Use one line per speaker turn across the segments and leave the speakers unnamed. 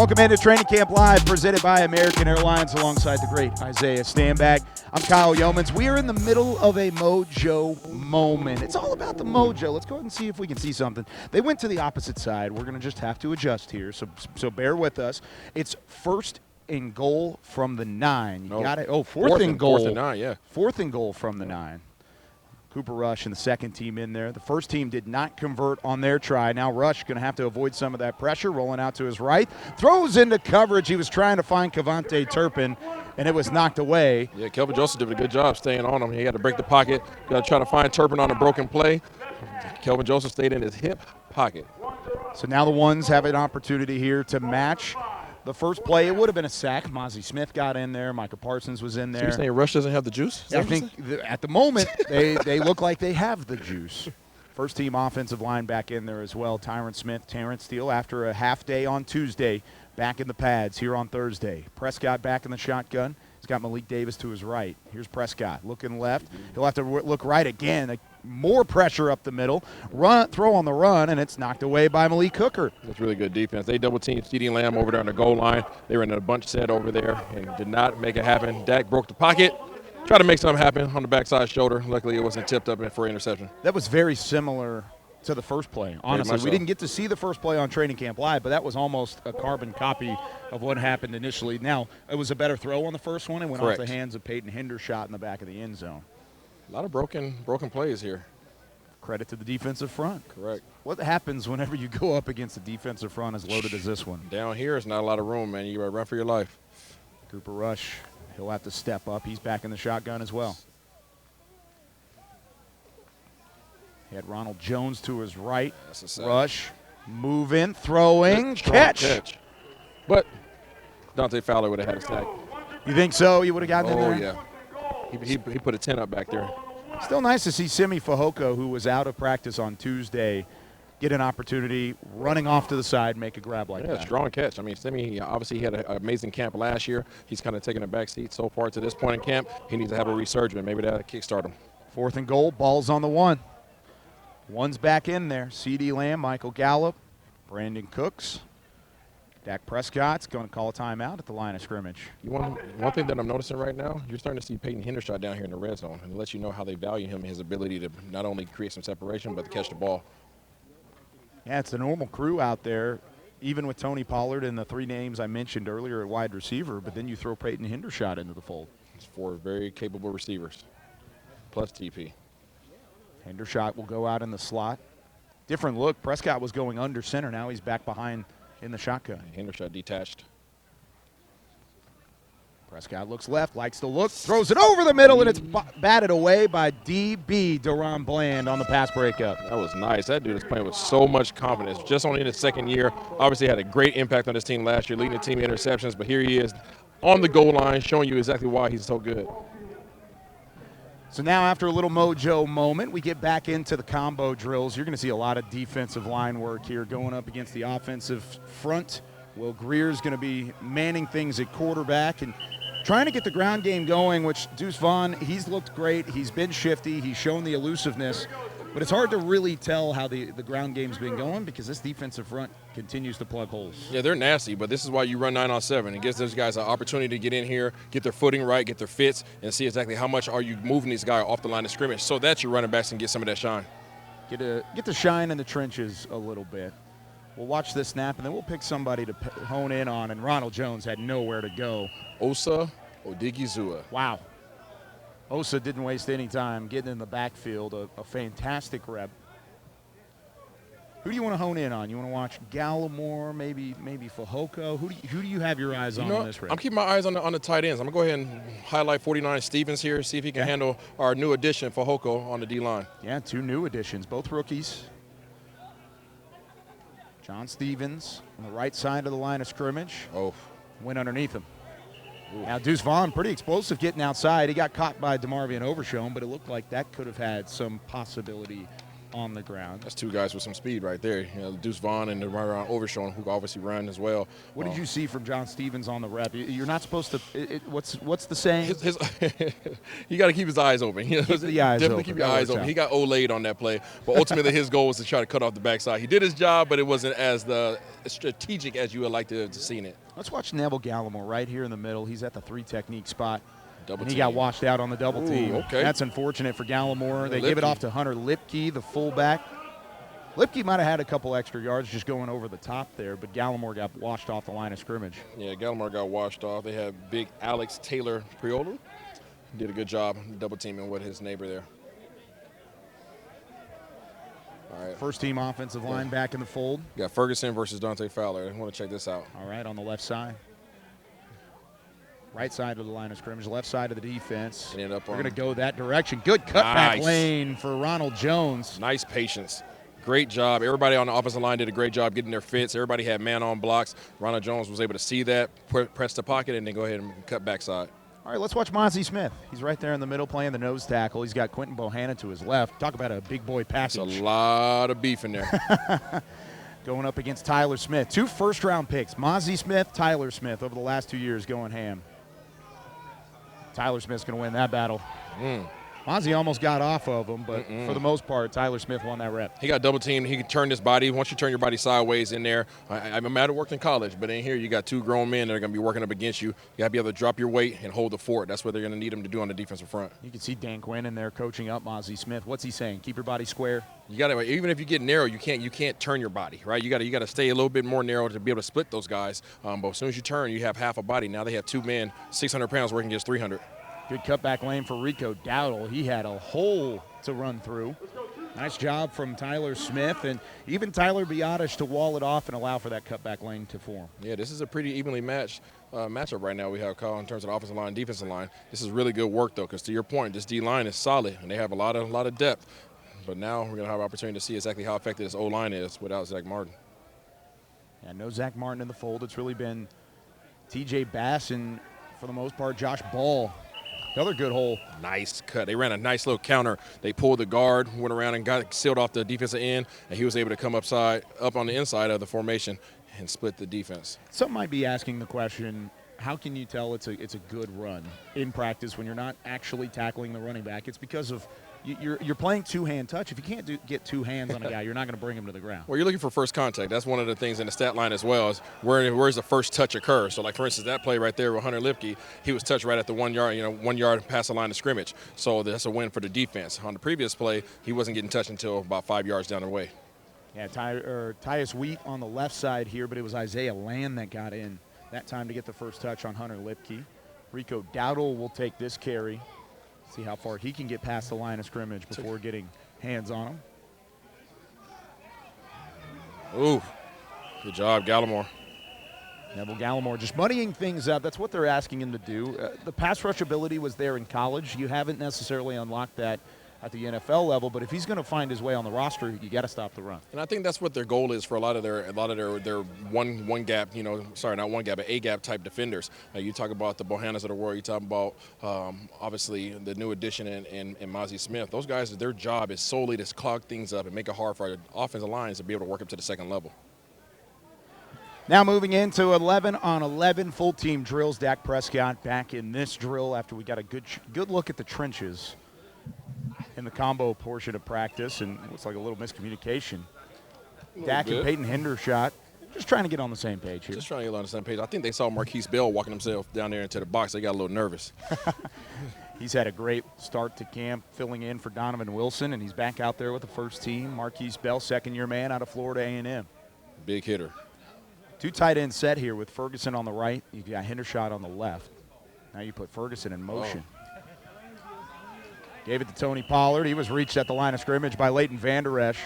Welcome into Training Camp Live, presented by American Airlines, alongside the great Isaiah Stanback. I'm Kyle Youmans. We are in the middle of a mojo moment. It's all about the mojo. Let's go ahead and see if we can see something. They went to the opposite side. We're going to just have to adjust here, so bear with us. It's first and goal from the 9. You got it. Oh, fourth and goal.
Fourth and 9, yeah.
Fourth and goal from the 9. Cooper Rush and the second team in there. The first team did not convert on their try. Now Rush going to have to avoid some of that pressure, rolling out to his right. Throws into coverage. He was trying to find Cavante Turpin, and it was knocked away.
Yeah, Kelvin Joseph did a good job staying on him. He had to break the pocket. Got to try to find Turpin on a broken play. Kelvin Joseph stayed in his hip pocket.
So now the ones have an opportunity here to match the first play. It would have been a sack. Mozzie Smith got in there. Micah Parsons was in there.
So you're saying Rush doesn't have the juice?
I think at the moment they look like they have the juice. First team offensive line back in there as well. Tyron Smith, Terrence Steele, after a half day on Tuesday, back in the pads here on Thursday. Prescott back in the shotgun. He's got Malik Davis to his right. Here's Prescott looking left. He'll have to look right again. More pressure up the middle. Throw on the run, and it's knocked away by Malik Hooker.
That's really good defense. They double-teamed CeeDee Lamb over there on the goal line. They were in a bunch set over there and did not make it happen. Dak broke the pocket. Tried to make something happen on the backside shoulder. Luckily, it wasn't tipped up for interception.
That was very similar to the first play. Honestly, we didn't get to see the first play on Training Camp Live, but that was almost a carbon copy of what happened initially. Now, it was a better throw on the first one. It went off the hands of Peyton Hendershot in the back of the end zone.
A lot of broken plays here.
Credit to the defensive front.
Correct.
What happens whenever you go up against a defensive front as loaded as this one?
Down here is not a lot of room, man. You got to run for your life.
Cooper Rush, he'll have to step up. He's back in the shotgun as well. He had Ronald Jones to his right. Rush, moving, throwing, catch.
But Dante Fowler would have had a sack.
You think so? You would have gotten in there?
Oh, yeah. He put a 10 up back there.
Still nice to see Simi Fehoko, who was out of practice on Tuesday, get an opportunity, running off to the side, make a grab like that.
Yeah, strong catch. I mean, Simi, obviously he had an amazing camp last year. He's kind of taken a back seat so far to this point in camp. He needs to have a resurgence. Maybe that'll kickstart him.
Fourth and goal, ball's on the 1. One's back in there. CeeDee Lamb, Michael Gallup, Brandon Cooks. Dak Prescott's going to call a timeout at the line of scrimmage.
One thing that I'm noticing right now, you're starting to see Peyton Hendershot down here in the red zone, and it lets you know how they value him and his ability to not only create some separation, but to catch the ball.
Yeah, it's the normal crew out there, even with Tony Pollard and the 3 names I mentioned earlier at wide receiver, but then you throw Peyton Hendershot into the fold.
It's 4 very capable receivers, plus TP.
Hendershot will go out in the slot. Different look. Prescott was going under center. Now he's back behind in the shotgun.
Hendershot detached.
Prescott looks left, likes to look, throws it over the middle, and it's batted away by DB Deron Bland on the pass breakup.
That was nice. That dude is playing with so much confidence. Just only in his second year. Obviously had a great impact on his team last year, leading the team in interceptions, but here he is on the goal line showing you exactly why he's so good.
So now after a little mojo moment, we get back into the combo drills. You're going to see a lot of defensive line work here going up against the offensive front. Will Greer's going to be manning things at quarterback and trying to get the ground game going, which Deuce Vaughn, he's looked great. He's been shifty. He's shown the elusiveness. But it's hard to really tell how the ground game's been going because this defensive front continues to plug holes.
Yeah, they're nasty, but this is why you run 9-on-7. It gives those guys an opportunity to get in here, get their footing right, get their fits, and see exactly how much are you moving these guys off the line of scrimmage so that your running backs can get some of that shine.
Get the shine in the trenches a little bit. We'll watch this snap, and then we'll pick somebody to hone in on, and Ronald Jones had nowhere to go.
Osa Odigizua.
Wow. Osa didn't waste any time getting in the backfield, a fantastic rep. Who do you want to hone in on? You want to watch Gallimore, maybe Fehoko? Who do you have your eyes on this rep?
I'm keeping my eyes on the tight ends. I'm going to go ahead and highlight 49 Stevens here, see if he can handle our new addition, Fehoko, on the D-line.
Yeah, 2 new additions, both rookies. John Stevens on the right side of the line of scrimmage. Went underneath him. Now, Deuce Vaughn, pretty explosive getting outside. He got caught by DeMarvion Overshown, but it looked like that could have had some possibility on the ground.
That's two guys with some speed right there. Deuce Vaughn and Demarvion Overshown, who obviously run as well.
What did you see from John Stevens on the rep? You're not supposed to. What's the saying?
You got to keep his eyes open.
Keep the eyes
Definitely
open.
keep your eyes open. He got Olayed on that play, but ultimately his goal was to try to cut off the backside. He did his job, but it wasn't as strategic as you would like to have seen it.
Let's watch Neville Gallimore right here in the middle. He's at the 3 technique spot.
Double
and he
team.
got washed out on the double team.
Okay.
That's unfortunate for Gallimore. They
Lipke.
give it off to Hunter Lipke, the fullback. Lipke might have had a couple extra yards just going over the top there, but Gallimore got washed off the line of scrimmage.
Yeah, Gallimore got washed off. They had big Alex Taylor Priolo. Did a good job double teaming with his neighbor there. All right.
First team offensive line back in the fold.
Got Ferguson versus Dante Fowler. I want to check this out.
All right, on the left side. Right side of the line of scrimmage, left side of the defense.
Ended up
We're
on
going to go that direction. Good cutback
Nice.
lane for Ronald Jones.
nice patience. Great job. Everybody on the offensive line did a great job getting their fits. Everybody had man-on blocks. Ronald Jones was able to see that, press the pocket, and then go ahead and cut backside.
All right, let's watch Mozzie Smith. He's right there in the middle playing the nose tackle. He's got Quentin Bohannon to his left. Talk about a big boy package.
It's a lot of beef in there.
Going up against Tyler Smith. 2 first-round picks, Mozzie Smith, Tyler Smith, over the last 2 years going ham. Tyler Smith's going to win that battle. Mozzie almost got off of him, but for the most part, Tyler Smith won that rep.
He got double teamed. He can turn his body. Once you turn your body sideways in there, I might have worked in college, but in here you got 2 grown men that are going to be working up against you. You got to be able to drop your weight and hold the fort. That's what they're going to need him to do on the defensive front.
You can see Dan Quinn in there coaching up Mozzie Smith. What's he saying? Keep your body square.
You got to, even if you get narrow, you can't turn your body, right? You got to stay a little bit more narrow to be able to split those guys. But as soon as you turn, you have half a body. Now they have 2 men, 600 pounds working against 300.
Good cutback lane for Rico Dowdle. He had a hole to run through. Nice job from Tyler Smith and even Tyler Biotish to wall it off and allow for that cutback lane to form.
Yeah, this is a pretty evenly matched matchup right now we have, Kyle, in terms of the offensive line and defensive line. This is really good work, though, because to your point, this D-line is solid, and they have a lot of depth. But now we're going to have an opportunity to see exactly how effective this O-line is without Zach Martin.
Yeah, no Zach Martin in the fold. It's really been T.J. Bass and, for the most part, Josh Ball. Another good hole.
Nice cut. They ran a nice little counter. They pulled the guard, went around and got sealed off the defensive end, and he was able to come up on the inside of the formation and split the defense.
Some might be asking the question, how can you tell it's a good run in practice when you're not actually tackling the running back? It's because of you're playing two-hand touch. If you can't get 2 hands on a guy, you're not going to bring him to the ground.
Well, you're looking for first contact. That's one of the things in the stat line as well is where's the first touch occur. So, like, for instance, that play right there with Hunter Lipke, he was touched right at the 1 yard, 1 yard past the line of scrimmage. So that's a win for the defense. On the previous play, he wasn't getting touched until about 5 yards down the way.
Yeah, Tyus Wheat on the left side here, but it was Isaiah Land that got in that time to get the first touch on Hunter Lipke. Rico Dowdle will take this carry. See how far he can get past the line of scrimmage before getting hands on him.
Ooh, good job, Gallimore.
Neville Gallimore just muddying things up. That's what they're asking him to do. The pass rush ability was there in college. You haven't necessarily unlocked that at the NFL level, but if he's going to find his way on the roster, you got to stop the run.
And I think that's what their goal is for a lot of their one gap, not one gap, but A gap type defenders. You talk about the Bohannas of the world. You talk about obviously the new addition in Mozzie Smith. Those guys, their job is solely to clog things up and make it hard for offensive lines to be able to work up to the second level.
Now moving into 11 on 11 full team drills. Dak Prescott back in this drill after we got a good look at the trenches in the combo portion of practice, and it looks like a little miscommunication. Dak and Peyton Hendershot just trying to get on the same page here.
Just trying to get on the same page. I think they saw Marquise Bell walking himself down there into the box. They got a little nervous.
He's had a great start to camp, filling in for Donovan Wilson, and he's back out there with the first team. Marquise Bell, second-year man out of Florida A&M.
Big hitter.
2 tight end set here with Ferguson on the right. You got Hendershot on the left. Now you put Ferguson in motion. Gave it to Tony Pollard. He was reached at the line of scrimmage by Leighton Vander Esch.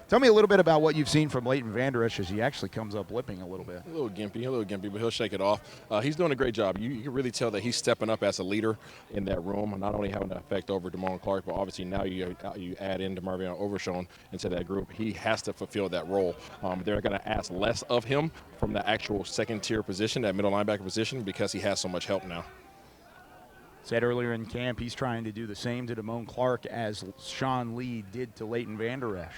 Tell me a little bit about what you've seen from Leighton Vander Esch as he actually comes up lipping a little bit.
A little gimpy, but he'll shake it off. He's doing a great job. You can really tell that he's stepping up as a leader in that room, not only having an effect over Damone Clark, but obviously now you add in Demarvion Overshown into that group. He has to fulfill that role. They're going to ask less of him from the actual second-tier position, that middle linebacker position, because he has so much help now.
Said earlier in camp he's trying to do the same to Damone Clark as Sean Lee did to Leighton Vander Esch.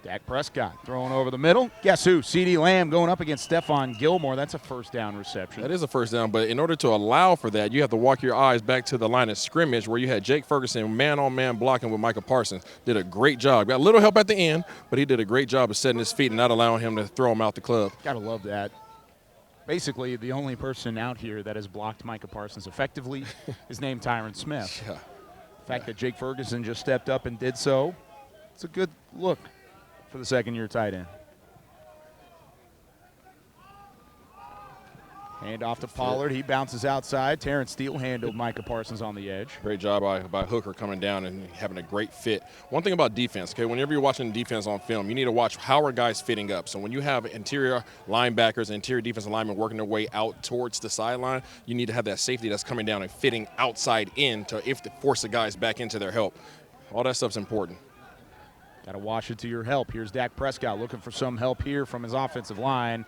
Dak Prescott throwing over the middle. Guess who? CeeDee Lamb going up against Stephon Gilmore. That's a first down reception.
That is a first down, but in order to allow for that, you have to walk your eyes back to the line of scrimmage where you had Jake Ferguson man-on-man blocking with Micah Parsons. Did a great job. Got a little help at the end, but he did a great job of setting his feet and not allowing him to throw him out the club.
Gotta love that. Basically, the only person out here that has blocked Micah Parsons effectively is named Tyron Smith.
Yeah.
The fact that Jake Ferguson just stepped up and did so, it's a good look for the second-year tight end. Hand off to Pollard. He bounces outside. Terrence Steele handled Micah Parsons on the edge.
Great job by Hooker coming down and having a great fit. One thing about defense, okay, whenever you're watching defense on film, you need to watch how are guys fitting up. So when you have interior linebackers, interior defensive linemen working their way out towards the sideline, you need to have that safety that's coming down and fitting outside in to force the guys back into their help. All that stuff's important.
Got to watch it to your help. Here's Dak Prescott looking for some help here from his offensive line.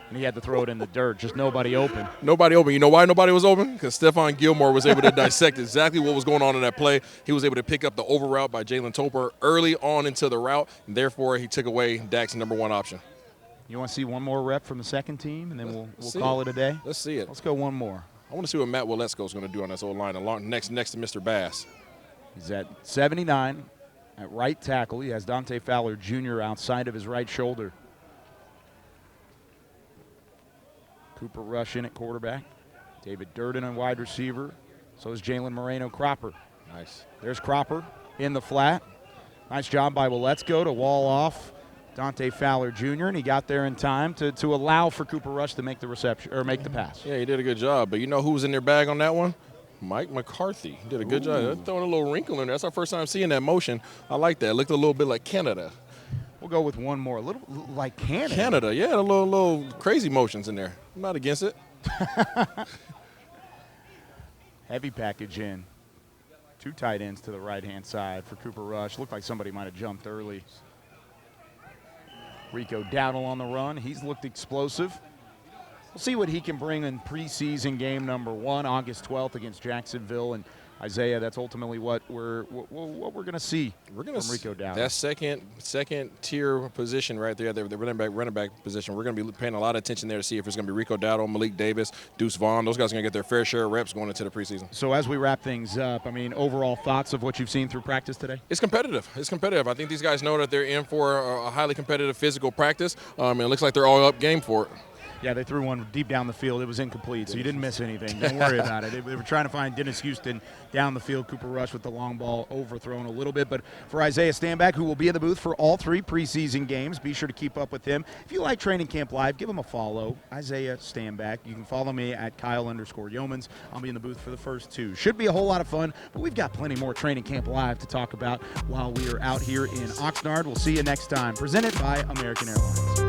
And he had to throw it in the dirt. Just nobody open.
Nobody open. You know why nobody was open? Because Stephon Gilmore was able to dissect exactly what was going on in that play. He was able to pick up the over route by Jalen Tolbert early on into the route, and therefore he took away Dak's number one option.
You want to see one more rep from the second team, and then we'll call it a day?
Let's see it.
Let's go one more.
I want to see what Matt Waletzko is going to do on this old line next to Mr. Bass.
He's at 79 at right tackle. He has Dante Fowler Jr. outside of his right shoulder. Cooper Rush in at quarterback. David Durden on wide receiver. So is Jalen Moreno-Cropper.
Nice.
There's Cropper in the flat. Nice job by Waletzko to wall off Dante Fowler Jr., and he got there in time to allow for Cooper Rush to make the reception or make the pass.
Yeah, he did a good job. But you know who was in their bag on that one? Mike McCarthy. He did a good job. They're throwing a little wrinkle in there. That's our first time seeing that motion. I like that. It looked a little bit like Canada.
We'll go with one more. A little like Canada.
Canada, yeah, a little crazy motions in there. I'm not against it.
Heavy package in. Two tight ends to the right-hand side for Cooper Rush. Looked like somebody might have jumped early. Rico Dowdle on the run. He's looked explosive. We'll see what he can bring in preseason game number 1, August 12th against Jacksonville. And Isaiah, that's ultimately what we're going to see from Rico Dowdle.
That second tier position right there, the running back position, we're going to be paying a lot of attention there to see if it's going to be Rico Dowdle, Malik Davis, Deuce Vaughn. Those guys are going to get their fair share of reps going into the preseason.
So as we wrap things up, I mean, overall thoughts of what you've seen through practice today?
It's competitive. It's competitive. I think these guys know that they're in for a highly competitive physical practice. And it looks like they're all up game for it.
Yeah, they threw one deep down the field. It was incomplete, so you didn't miss anything. Don't worry about it. They were trying to find Dennis Houston down the field. Cooper Rush with the long ball overthrown a little bit. But for Isaiah Stanback, who will be in the booth for all 3 preseason games, be sure to keep up with him. If you like Training Camp Live, give him a follow. Isaiah Stanback. You can follow me at Kyle_Youmans. I'll be in the booth for the first 2. Should be a whole lot of fun, but we've got plenty more Training Camp Live to talk about while we are out here in Oxnard. We'll see you next time. Presented by American Airlines.